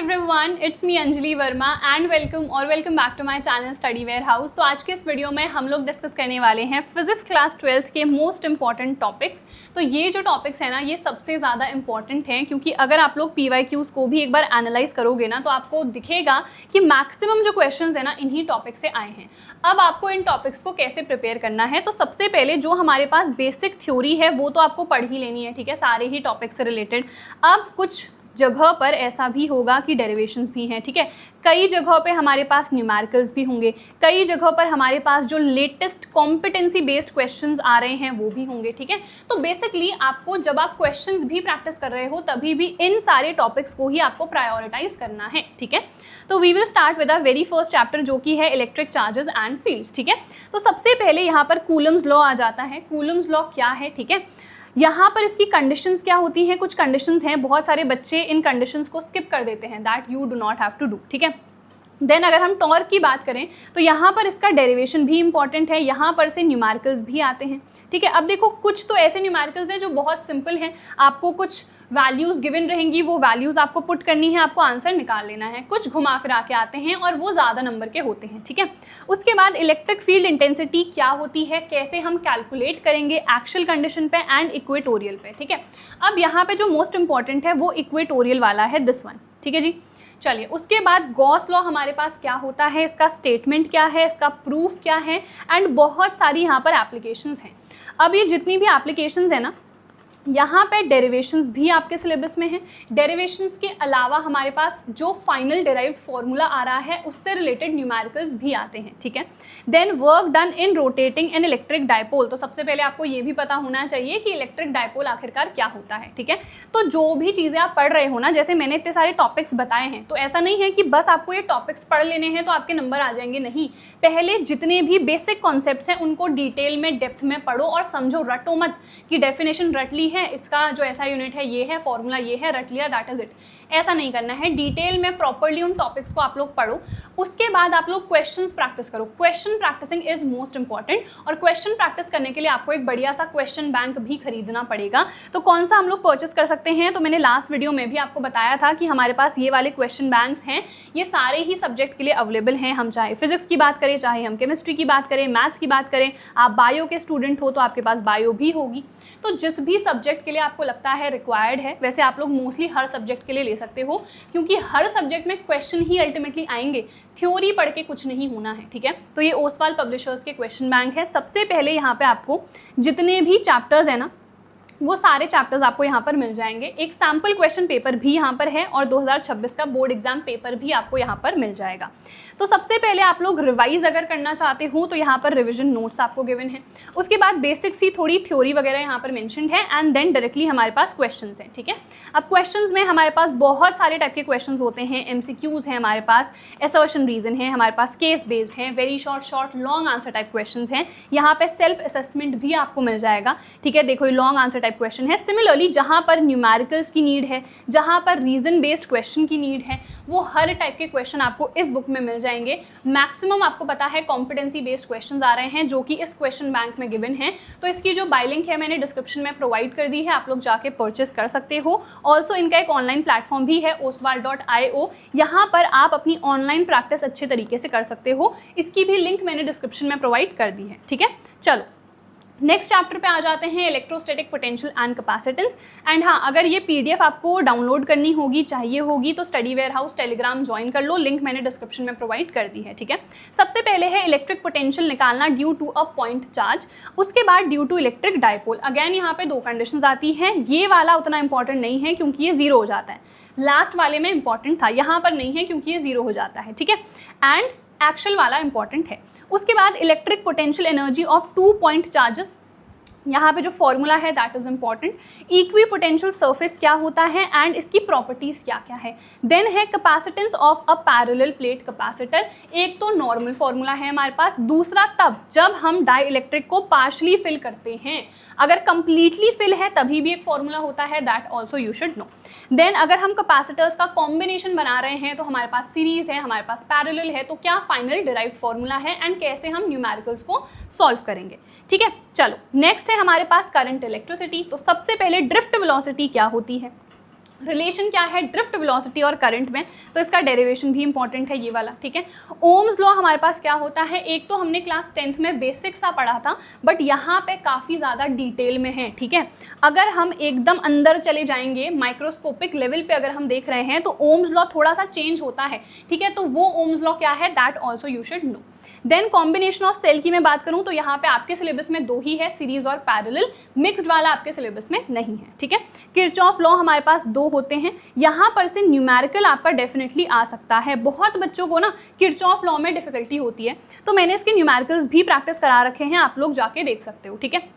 Everyone, it's me Anjali Verma and welcome back to my channel Study Warehouse. तो आज के इस वीडियो में हम लोग डिस्कस करने वाले हैं फिजिक्स क्लास 12th के मोस्ट इंपॉर्टेंट टॉपिक्स। तो ये जो टॉपिक्स हैं ना, ये सबसे ज़्यादा इंपॉर्टेंट हैं क्योंकि अगर आप लोग PYQs को भी एक बार एनालाइज करोगे ना तो आपको दिखेगा कि मैक्सिमम जो क्वेश्चंस है ना इन्हीं टॉपिक से आए हैं। अब आपको इन टॉपिक्स को कैसे प्रिपेयर करना है, तो सबसे पहले जो हमारे पास बेसिक थ्योरी है वो तो आपको पढ़ ही लेनी है, ठीक है, सारे ही टॉपिक से रिलेटेड। अब कुछ जगह पर ऐसा भी होगा कि डेरिवेशंस भी हैं, ठीक है, कई जगहों पे हमारे पास न्यूमेरिकल्स भी होंगे, कई जगहों पर हमारे पास जो लेटेस्ट कॉम्पिटेंसी बेस्ड क्वेश्चंस आ रहे हैं वो भी होंगे, ठीक है। तो बेसिकली आपको जब आप क्वेश्चंस भी प्रैक्टिस कर रहे हो तभी भी इन सारे टॉपिक्स को ही आपको प्रायोरिटाइज करना है, ठीक है। तो we will start with a very first chapter जो कि है इलेक्ट्रिक चार्जेस एंड फील्ड्स, ठीक है। तो सबसे पहले यहाँ पर कूलम्स लॉ आ जाता है। कूलम्स लॉ क्या है, ठीक है, यहाँ पर इसकी कंडीशंस क्या होती हैं, कुछ कंडीशंस हैं, बहुत सारे बच्चे इन कंडीशंस को स्किप कर देते हैं, that you do not have to do, ठीक है। देन अगर हम टॉर्क की बात करें तो यहाँ पर इसका डेरिवेशन भी इंपॉर्टेंट है, यहाँ पर से न्यूमेरिकल्स भी आते हैं, ठीक है। अब देखो कुछ तो ऐसे न्यूमेरिकल्स हैं जो बहुत सिंपल हैं, आपको कुछ वैल्यूज़ गिवन रहेंगी, वो वैल्यूज़ आपको पुट करनी है, आपको आंसर निकाल लेना है। कुछ घुमा फिरा के आते हैं और वो ज़्यादा नंबर के होते हैं, ठीक है। उसके बाद इलेक्ट्रिक फील्ड इंटेंसिटी क्या होती है, कैसे हम कैलकुलेट करेंगे एक्चुअल कंडीशन पे एंड इक्वेटोरियल पे, ठीक है। अब यहाँ पे जो मोस्ट इंपॉर्टेंट है वो इक्वेटोरियल वाला है, दिस वन, ठीक है जी। चलिए, उसके बाद गॉस लॉ हमारे पास क्या होता है, इसका स्टेटमेंट क्या है, इसका प्रूफ क्या है, एंड बहुत सारी यहाँ पर एप्लीकेशंस हैं। अब ये जितनी भी एप्लीकेशंस हैं ना, यहाँ पे डेरिवेशंस भी आपके सिलेबस में हैं। डेरिवेशंस के अलावा हमारे पास जो फाइनल डेराइव्ड फॉर्मूला आ रहा है उससे रिलेटेड न्यूमेरिकल्स भी आते हैं, ठीक है। Then work done in rotating an electric dipole. तो सबसे पहले आपको ये भी पता होना चाहिए कि इलेक्ट्रिक डायपोल आखिरकार क्या होता है, ठीक है। तो जो भी चीज़ें आप पढ़ रहे हो ना, जैसे मैंने इतने सारे टॉपिक्स बताए हैं, तो ऐसा नहीं है कि बस आपको ये टॉपिक्स पढ़ लेने हैं तो आपके नंबर आ जाएंगे, नहीं। पहले जितने भी बेसिक कॉन्सेप्ट्स हैं उनको डिटेल में डेप्थ में पढ़ो और समझो, रटो मत कि डेफिनेशन रट ली है, इसका जो ऐसा यूनिट है ये है, फॉर्मूला ये है, रट लिया, दैट इज इट। ऐसा नहीं करना है, डिटेल में प्रॉपर्ली उन टॉपिक्स को आप लोग पढ़ो। उसके बाद आप लोग क्वेश्चंस प्रैक्टिस करो। Question practicing is most important, और क्वेश्चन प्रैक्टिस करने के लिए आपको एक बढ़िया सा क्वेश्चन बैंक भी खरीदना पड़ेगा। तो कौन सा हम लोग परचेस कर सकते हैं, तो मैंने लास्ट वीडियो में भी आपको बताया था कि हमारे पास ये वाले क्वेश्चन बैंक्स हैं, ये सारे ही सब्जेक्ट के लिए अवेलेबल हैं। हम चाहे फिजिक्स की बात करें, चाहे हम केमिस्ट्री की बात करें, मैथ्स की बात करें, आप बायो के स्टूडेंट हो तो आपके पास बायो भी होगी। तो जिस भी सब्जेक्ट के लिए आपको लगता है रिक्वायर्ड है, वैसे आप लोग मोस्टली हर सब्जेक्ट के लिए ले सकते हो क्योंकि हर सब्जेक्ट में क्वेश्चन ही अल्टीमेटली आएंगे, थ्योरी पढ़ के कुछ नहीं होना है, ठीक है। तो ये ओसवाल पब्लिशर्स के क्वेश्चन बैंक है। सबसे पहले यहाँ पे आपको जितने भी चैप्टर्स है ना वो सारे चैप्टर्स आपको यहाँ पर मिल जाएंगे। एक सैम्पल क्वेश्चन पेपर भी यहाँ पर है और 2026 का बोर्ड एग्जाम पेपर भी आपको यहाँ पर मिल जाएगा। तो सबसे पहले आप लोग रिवाइज अगर करना चाहते हो तो यहाँ पर रिवीजन नोट्स आपको गिवन है। उसके बाद बेसिक्स ही थोड़ी थ्योरी वगैरह यहाँ पर मेंशन्ड है, एंड देन डायरेक्टली हमारे पास क्वेश्चंस हैं, ठीक है। अब क्वेश्चंस में हमारे पास बहुत सारे टाइप के क्वेश्चंस होते हैं। MCQs हैं हमारे पास, असर्शन रीजन है हमारे पास, केस बेस्ड है, very short long answer type questions हैं। यहाँ पे सेल्फ असेसमेंट भी आपको मिल जाएगा, ठीक है। देखो ये लॉन्ग आंसर टाइप क्वेश्चन है। सिमिलरली जहाँ पर न्यूमेरिकल्स की नीड है, जहाँ पर रीजन बेस्ड क्वेश्चन की नीड है, वो हर टाइप के क्वेश्चन आपको इस बुक में मिल जाएंगे। मैक्सिमम आपको पता है कॉम्पिटेंसी बेस्ड क्वेश्चंस आ रहे हैं जो कि इस क्वेश्चन बैंक में गिवन है। तो इसकी जो बाय लिंक है मैंने डिस्क्रिप्शन में प्रोवाइड कर दी है, आप लोग जाके परचेस कर सकते हो। ऑल्सो इनका एक ऑनलाइन प्लेटफॉर्म भी है, oswal.io, यहाँ पर आप अपनी ऑनलाइन प्रैक्टिस अच्छे तरीके से कर सकते हो। इसकी भी लिंक मैंने डिस्क्रिप्शन में प्रोवाइड कर दी है, ठीक है। चलो नेक्स्ट चैप्टर पे आ जाते हैं, electrostatic potential and capacitance. And हाँ, अगर ये PDF आपको डाउनलोड करनी होगी, चाहिए होगी, तो Study Warehouse Telegram join कर लो, लिंक मैंने डिस्क्रिप्शन में प्रोवाइड कर दी है, ठीक है। सबसे पहले है इलेक्ट्रिक पोटेंशियल निकालना due to a point charge, उसके बाद due to electric dipole. Again यहाँ पे दो कंडीशंस आती हैं, ये वाला उतना इंपॉर्टेंट नहीं है क्योंकि ये जीरो हो जाता है, लास्ट वाले में इंपॉर्टेंट था, यहाँ पर नहीं है क्योंकि ये जीरो हो जाता है, ठीक है। एंड एक्चुअल वाला इंपॉर्टेंट है। उसके बाद electric potential energy of 2 point charges, यहाँ पे जो फॉर्मूला है that is important. Equi potential surface क्या होता है एंड इसकी प्रॉपर्टीज क्या क्या है। देन है capacitance of a parallel plate capacitor. एक तो नॉर्मल फॉर्मूला है हमारे पास, दूसरा तब जब हम डाई इलेक्ट्रिक को पार्शली फिल करते हैं, अगर कंप्लीटली फिल है तभी भी एक फॉर्मूला होता है, that also you should know. Then अगर हम कैपेसिटर्स का कॉम्बिनेशन बना रहे हैं तो हमारे पास सीरीज है, हमारे पास पैरेलल है, तो क्या फाइनल डिराइव्ड फॉर्मूला है एंड कैसे हम न्यूमेरिकल्स को सॉल्व करेंगे, ठीक है। चलो नेक्स्ट है हमारे पास करंट इलेक्ट्रिसिटी। तो सबसे पहले ड्रिफ्ट वेलोसिटी क्या होती है, रिलेशन क्या है ड्रिफ्ट वेलोसिटी और करंट में, तो इसका डेरिवेशन भी इंपॉर्टेंट है ये वाला, ठीक है। ओम्स लॉ हमारे पास क्या होता है, एक तो हमने क्लास 10th में बेसिक सा पढ़ा था, बट यहाँ पे काफ़ी ज़्यादा डिटेल में है, ठीक है। अगर हम एकदम अंदर चले जाएंगे, माइक्रोस्कोपिक लेवल पे अगर हम देख रहे हैं, तो ओम्स लॉ थोड़ा सा चेंज होता है, ठीक है। तो वो ओम्स लॉ क्या है, that also you should know. Then combination of cell की मैं बात करूं तो यहाँ पे आपके सिलेबस में 2 ही है, सीरीज और पैरेलल, मिक्स्ड वाला आपके सिलेबस में नहीं है, ठीक है। किरचॉफ लॉ हमारे पास 2 होते हैं, यहाँ पर से न्यूमेरिकल आपका डेफिनेटली आ सकता है। बहुत बच्चों को ना किरचॉफ लॉ में डिफिकल्टी होती है, तो मैंने इसके न्यूमेरिकल्स भी प्रैक्टिस करा रखे हैं, आप लोग जाके देख सकते हो, ठीक है।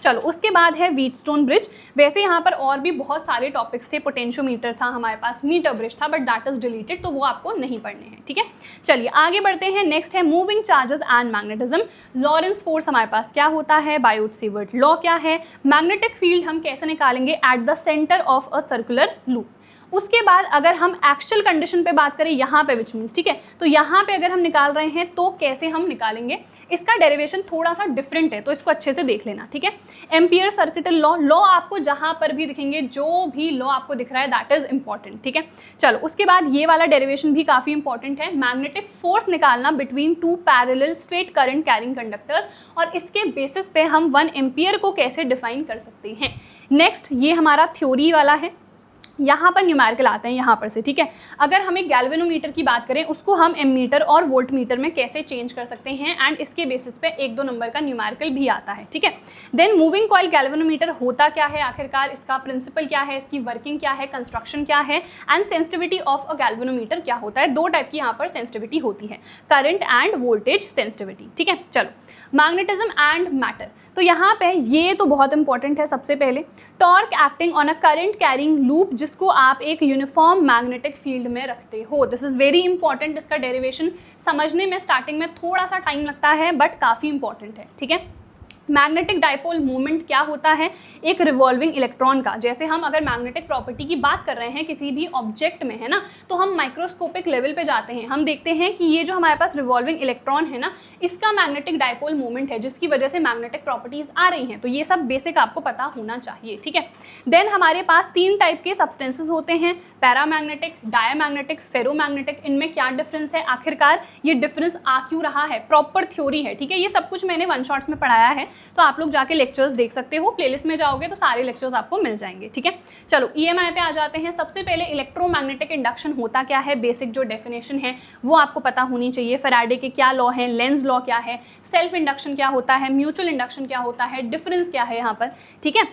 चलो उसके बाद है व्हीटस्टोन ब्रिज। वैसे यहाँ पर और भी बहुत सारे टॉपिक्स थे, पोटेंशियोमीटर था हमारे पास, मीटर ब्रिज था, बट दैट इज डिलीटेड, तो वो आपको नहीं पढ़ने हैं, ठीक है। चलिए आगे बढ़ते हैं। नेक्स्ट है moving charges and magnetism. Lawrence force हमारे पास क्या होता है, बायोट-सेवर्ट लॉ क्या है, मैग्नेटिक फील्ड हम कैसे निकालेंगे at the centre of a circular loop. उसके बाद अगर हम एक्चुअल कंडीशन पे बात करें यहाँ पे, विच मीन्स, ठीक है, तो यहाँ पे अगर हम निकाल रहे हैं तो कैसे हम निकालेंगे, इसका डेरिवेशन थोड़ा सा डिफरेंट है, तो इसको अच्छे से देख लेना, ठीक है। एम्पियर सर्किटल लॉ, लॉ आपको जहाँ पर भी दिखेंगे, जो भी लॉ आपको दिख रहा है दैट इज इंपॉर्टेंट, ठीक है। चलो उसके बाद ये वाला डेरिवेशन भी काफ़ी इंपॉर्टेंट है, मैग्नेटिक फोर्स निकालना between 2 parallel straight current carrying conductors, और इसके बेसिस पे हम 1 एम्पियर को कैसे डिफाइन कर सकते हैं। नेक्स्ट ये हमारा थ्योरी वाला है, यहाँ पर न्यूमेरिकल आते हैं यहाँ पर से, ठीक है। अगर हमें गैल्वेनोमीटर की बात करें, उसको हम एमीटर और वोल्टमीटर में कैसे चेंज कर सकते हैं, एंड इसके बेसिस पे 1-2 नंबर का न्यूमेरिकल भी आता है, ठीक है। देन मूविंग कॉइल गैल्वेनोमीटर होता क्या है आखिरकार, इसका प्रिंसिपल क्या है, इसकी वर्किंग क्या है, कंस्ट्रक्शन क्या है, and sensitivity of a galvanometer क्या होता है। 2 टाइप की यहाँ पर सेंसिटिविटी होती है, करंट एंड वोल्टेज सेंसिटिविटी, ठीक है। चलो मैग्नेटिज्म एंड मैटर, तो यहाँ पे ये तो बहुत इंपॉर्टेंट है। सबसे पहले torque acting on a current carrying loop, जिसको आप एक यूनिफॉर्म मैग्नेटिक फील्ड में रखते हो, दिस इज वेरी इंपॉर्टेंट। इसका डेरिवेशन समझने में स्टार्टिंग में थोड़ा सा टाइम लगता है, बट काफ़ी इंपॉर्टेंट है, ठीक है। मैग्नेटिक डाइपोल मोमेंट क्या होता है, एक रिवॉल्विंग इलेक्ट्रॉन का। जैसे हम अगर मैग्नेटिक प्रॉपर्टी की बात कर रहे हैं किसी भी ऑब्जेक्ट में, है ना, तो हम माइक्रोस्कोपिक लेवल पे जाते हैं, हम देखते हैं कि ये जो हमारे पास रिवॉल्विंग इलेक्ट्रॉन है ना, इसका मैग्नेटिक डाइपोल मोमेंट है, जिसकी वजह से मैग्नेटिक प्रॉपर्टीज आ रही हैं। तो ये सब बेसिक आपको पता होना चाहिए, ठीक है। देन हमारे पास 3 टाइप के सब्सटेंसेस होते हैं, पैरामैग्नेटिक, डायमैग्नेटिक, फेरोमैग्नेटिक। इनमें क्या डिफरेंस है आखिरकार, ये डिफरेंस आ क्यों रहा है, प्रॉपर थ्योरी है, ठीक है। ये सब कुछ मैंने 1 शॉट्स में पढ़ाया है, तो आप लोग जाके लेक्चर्स देख सकते हो, प्लेलिस्ट में जाओगे तो सारे लेक्चर्स आपको मिल जाएंगे, ठीक है। चलो EMI पे आ जाते हैं। सबसे पहले इलेक्ट्रोमैग्नेटिक इंडक्शन होता क्या है, बेसिक जो डेफिनेशन है वो आपको पता होनी चाहिए। फैराडे के क्या लॉ है, लेंज लॉ क्या है, सेल्फ इंडक्शन क्या होता है, म्यूचुअल इंडक्शन क्या होता है, डिफरेंस क्या है यहाँ पर, ठीक है।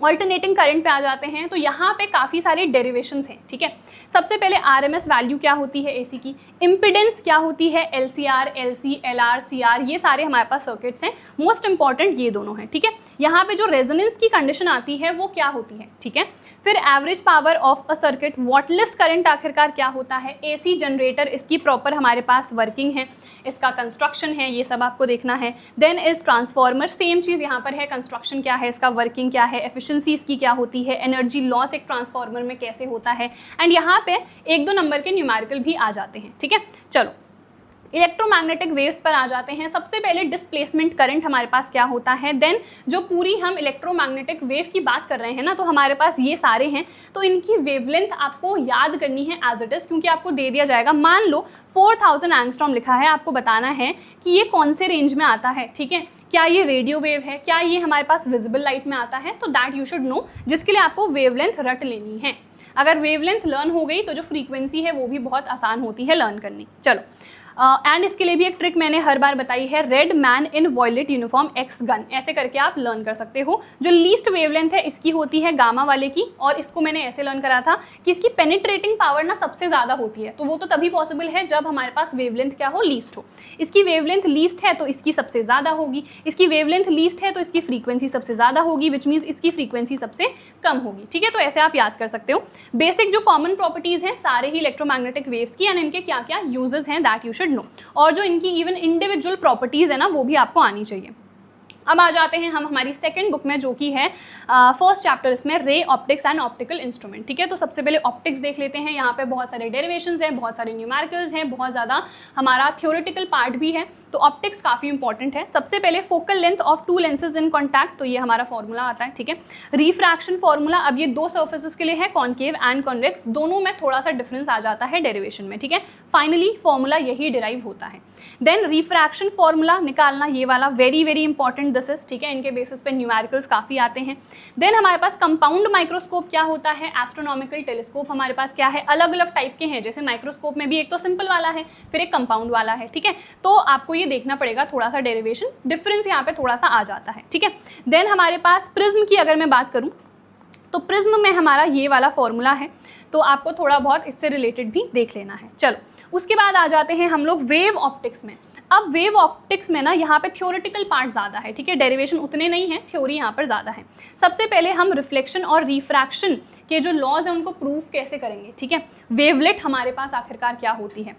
ऑल्टरनेटिंग करंट पे आ जाते हैं, तो यहाँ पे काफ़ी सारे डेरिवेशंस हैं, ठीक है। सबसे पहले RMS वैल्यू क्या होती है AC की, इम्पिडेंस क्या होती है, LCR, LC, LR, CR, ये सारे हमारे पास सर्किट्स हैं। मोस्ट इंपॉर्टेंट ये दोनों हैं, ठीक है। यहाँ पे जो रेजोनेंस की कंडीशन आती है वो क्या होती है, ठीक है। फिर average power of a circuit, wattless current आखिरकार क्या होता है, AC जनरेटर, इसकी प्रॉपर हमारे पास वर्किंग है, इसका कंस्ट्रक्शन है, ये सब आपको देखना है। देन इज ट्रांसफॉर्मर, सेम चीज़ यहाँ पर है, कंस्ट्रक्शन क्या है, इसका वर्किंग क्या है, एफिशिएंसी इसकी क्या होती है, एनर्जी लॉस एक ट्रांसफार्मर में कैसे होता है, एंड यहाँ पे 1-2 नंबर के न्यूमेरिकल भी आ जाते हैं, ठीक है। चलो इलेक्ट्रोमैग्नेटिक वेव्स पर आ जाते हैं। सबसे पहले डिस्प्लेसमेंट करंट हमारे पास क्या होता है, देन जो पूरी हम इलेक्ट्रोमैग्नेटिक वेव की बात कर रहे हैं ना, तो हमारे पास ये सारे हैं, तो इनकी वेवलेंथ आपको याद करनी है एज इट इज, क्योंकि आपको दे दिया जाएगा। मान लो 4000 एंगस्ट्रॉम लिखा है, आपको बताना है कि ये कौन से रेंज में आता है, ठीक है। क्या ये रेडियो वेव है, क्या ये हमारे पास विजिबल लाइट में आता है, तो दैट यू शुड नो, जिसके लिए आपको वेवलेंथ रट लेनी है। अगर वेवलेंथ लर्न हो गई तो जो फ्रीक्वेंसी है वो भी बहुत आसान होती है लर्न करनी। चलो एंड इसके लिए भी एक ट्रिक मैंने हर बार बताई है, red man in violet uniform X gun, ऐसे करके आप लर्न कर सकते हो। जो लीस्ट वेवलेंथ है इसकी होती है गामा वाले की, और इसको मैंने ऐसे लर्न करा था कि इसकी पेनिट्रेटिंग पावर ना सबसे ज़्यादा होती है, तो वो तो तभी पॉसिबल है जब हमारे पास वेवलेंथ क्या हो, लीस्ट हो। इसकी वेवलेंथ लीस्ट है तो इसकी सबसे ज़्यादा होगी, इसकी वेवलेंथ लीस्ट है तो इसकी फ्रीक्वेंसी सबसे ज़्यादा होगी, विच मीन्स इसकी फ्रीक्वेंसी सबसे कम होगी, ठीक है। तो ऐसे आप याद कर सकते हो। बेसिक जो कॉमन प्रॉपर्टीज़ हैं सारे ही इलेक्ट्रोमैग्नेटिक वेव्स की, एंड इनके क्या क्या यूजेस हैं दैट यू शुड नो, और जो इनकी इवन इंडिविजुअल प्रॉपर्टीज़ है ना वो भी आपको आनी चाहिए। अब आ जाते हैं हम हमारी सेकंड बुक में, जो कि है फर्स्ट चैप्टर इसमें, ray optics and optical instrument. ठीक है, तो सबसे पहले ऑप्टिक्स देख लेते हैं। यहाँ पे बहुत सारे डेरिवेशंस हैं, बहुत सारे न्यूमेरिकल्स हैं, बहुत ज़्यादा हमारा थ्योरेटिकल पार्ट भी है। तो ऑप्टिक्स काफ़ी इंपॉर्टेंट है। सबसे पहले focal length of to lenses in contact, तो ये हमारा फॉर्मूला आता है। ठीक है, रिफ्रैक्शन फॉर्मूला, अब ये दो सर्फेसेस के लिए है, कॉन्केव एंड कॉन्वेक्स, दोनों में थोड़ा सा डिफरेंस आ जाता है डेरिवेशन में। ठीक है, फाइनली फॉर्मूला यही डिराइव होता है। देन रिफ्रैक्शन फॉर्मूला निकालना, ये वाला very very important this is. ठीक है, इनके बेसिस पे न्यूमेरिकल्स काफ़ी आते हैं। देन हमारे पास कंपाउंड माइक्रोस्कोप क्या होता है, एस्ट्रोनॉमिकल टेलीस्कोप हमारे पास क्या है, अलग अलग टाइप के हैं। जैसे माइक्रोस्कोप में भी एक तो सिंपल वाला है, फिर एक कंपाउंड वाला है। ठीक है, तो आपको ये देखना पड़ेगा, थोड़ा सा डेरिवेशन डिफरेंस यहाँ पे थोड़ा सा आ जाता है। ठीक है, देन हमारे पास प्रिज्म की अगर मैं बात करूँ तो प्रिज्म में हमारा ये वाला फॉर्मूला है, तो आपको थोड़ा बहुत इससे रिलेटेड भी देख लेना है। चलो, उसके बाद आ जाते हैं हम लोग वेव ऑप्टिक्स में। अब वेव ऑप्टिक्स में ना यहाँ पे थ्योरेटिकल पार्ट ज़्यादा है। ठीक है, डेरिवेशन उतने नहीं है, थ्योरी यहाँ पर ज़्यादा है। सबसे पहले हम रिफ्लेक्शन और रिफ्रैक्शन के जो लॉज हैं उनको प्रूव कैसे करेंगे। ठीक है, वेवलेट हमारे पास आखिरकार क्या होती है,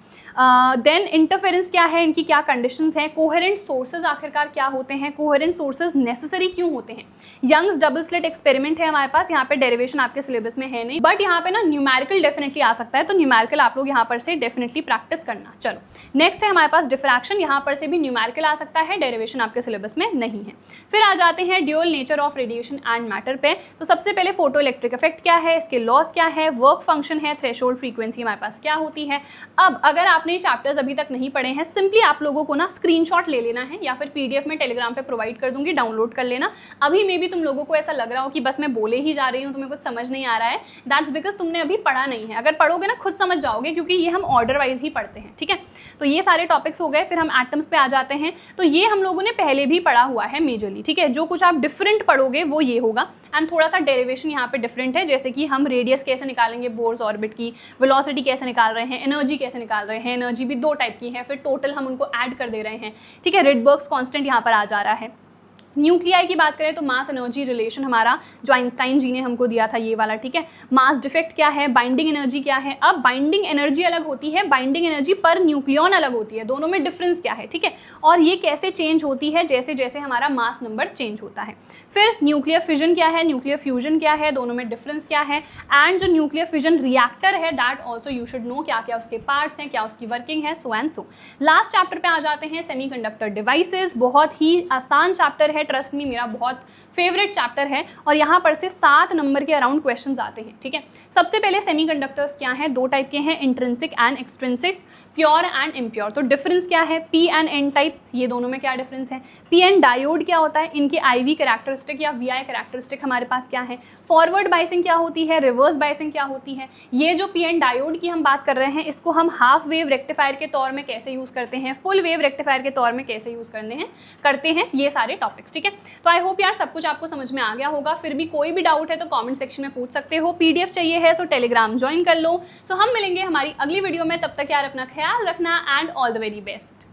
देन इंटरफेरेंस क्या है, इनकी क्या कंडीशंस हैं, कोहेरेंट सोर्सेज आखिरकार क्या होते हैं, कोहेरेंट सोर्सेज नेसेसरी क्यों होते हैं। यंग्स डबल स्लिट एक्सपेरिमेंट है हमारे पास, यहाँ पे डेरिवेशन आपके सिलेबस में है नहीं, बट यहाँ पे ना न्यूमेरिकल डेफिनेटली आ सकता है, तो न्यूमेरिकल आप लोग यहाँ पर से डेफिनेटली प्रैक्टिस करना। चलो, नेक्स्ट है हमारे पास डिफ्रैक्शन, यहाँ पर से भी न्यूमेरिकल आ सकता है, डेरिवेशन आपके सिलेबस में नहीं है। फिर आ जाते हैं dual nature of radiation and matter पे। तो सबसे पहले फोटो इलेक्ट्रिक इफेक्ट क्या है, इसके लॉस क्या है, वर्क फंक्शन है, थ्रेशोल्ड फ्रीक्वेंसी हमारे पास क्या होती है। अब अगर आपने ये चैप्टर्स अभी तक नहीं पढ़े हैं, सिंपली आप लोगों को ना स्क्रीनशॉट ले लेना है, या फिर पीडीएफ में टेलीग्राम पे प्रोवाइड कर दूंगी, डाउनलोड कर लेना। अभी मे भी तुम लोगों को ऐसा लग रहा हो कि बस मैं बोले ही जा रही हूँ, तुम्हें कुछ समझ नहीं आ रहा है, दैट्स बिकॉज तुमने अभी पढ़ा नहीं है। अगर पढ़ोगे ना खुद समझ जाओगे, क्योंकि ये हम ऑर्डर वाइज ही पढ़ते हैं। ठीक है, तो ये सारे टॉपिक्स हो गए। फिर हम एटम्स पे आ जाते हैं, तो ये हम लोगों ने पहले भी पढ़ा हुआ है मेजरली। ठीक है, जो कुछ आप डिफरेंट पढ़ोगे वो ये होगा, एंड थोड़ा सा डेरिवेशन यहाँ पे डिफरेंट है, जैसे कि हम रेडियस कैसे निकालेंगे बोर्स ऑर्बिट की, वेलोसिटी कैसे निकाल रहे हैं, एनर्जी कैसे निकाल रहे हैं, एनर्जी भी दो टाइप की है, फिर टोटल हम उनको ऐड कर दे रहे हैं। ठीक है, रिडबर्ग्स कांस्टेंट यहाँ पर आ जा रहा है। न्यूक्लियाई की बात करें तो मास एनर्जी रिलेशन हमारा जो आइंस्टाइन जी ने हमको दिया था, ये वाला। ठीक है, मास डिफेक्ट क्या है, बाइंडिंग एनर्जी क्या है। अब बाइंडिंग एनर्जी अलग होती है, बाइंडिंग एनर्जी पर न्यूक्लियन अलग होती है, दोनों में डिफरेंस क्या है। ठीक है, और ये कैसे चेंज होती है, जैसे जैसे हमारा मास नंबर चेंज होता है। फिर न्यूक्लियर फिजन क्या है, न्यूक्लियर फ्यूजन क्या है, दोनों में डिफरेंस क्या है। एंड जो न्यूक्लियर फिजन रिएक्टर है, that also you should no, क्या क्या उसके पार्ट्स हैं, क्या उसकी वर्किंग है, so and so. Last chapter पे आ जाते हैं सेमीकंडक्टर डिवाइसेस। बहुत ही आसान चैप्टर है, ट्रस्ट मी, मेरा बहुत फेवरेट चैप्टर है, और यहाँ पर से 7 नंबर के अराउंड क्वेश्चंस आते हैं। ठीक है, सबसे पहले सेमीकंडक्टर्स क्या हैं, दो टाइप के हैं, intrinsic and extrinsic, pure and impure. तो डिफरेंस क्या है, पी एंड एन टाइप, ये दोनों में क्या डिफरेंस है। पी एन डायोड क्या होता है, इनके आईवी कैरेक्टरिस्टिक या वीआई कैरेक्टरिस्टिक हमारे पास क्या है। फॉरवर्ड बाइसिंग क्या होती है, रिवर्स बाइसिंग क्या होती है। ये जो पी एन डायोड की हम बात कर रहे हैं, इसको हम हाफ वेव रेक्टिफायर के तौर में कैसे यूज़ करते हैं, फुल वेव रेक्टिफायर के तौर में कैसे यूज़ करते हैं, ये सारे टॉपिक्स। ठीक है, तो आई होप यार सब कुछ आपको समझ में आ गया होगा। फिर भी कोई भी डाउट है तो कमेंट सेक्शन में पूछ सकते हो। पीडीएफ चाहिए है सो टेलीग्राम ज्वाइन कर लो। सो हम मिलेंगे हमारी अगली वीडियो में, तब तक यार अपना ख्याल रखना and all the very best.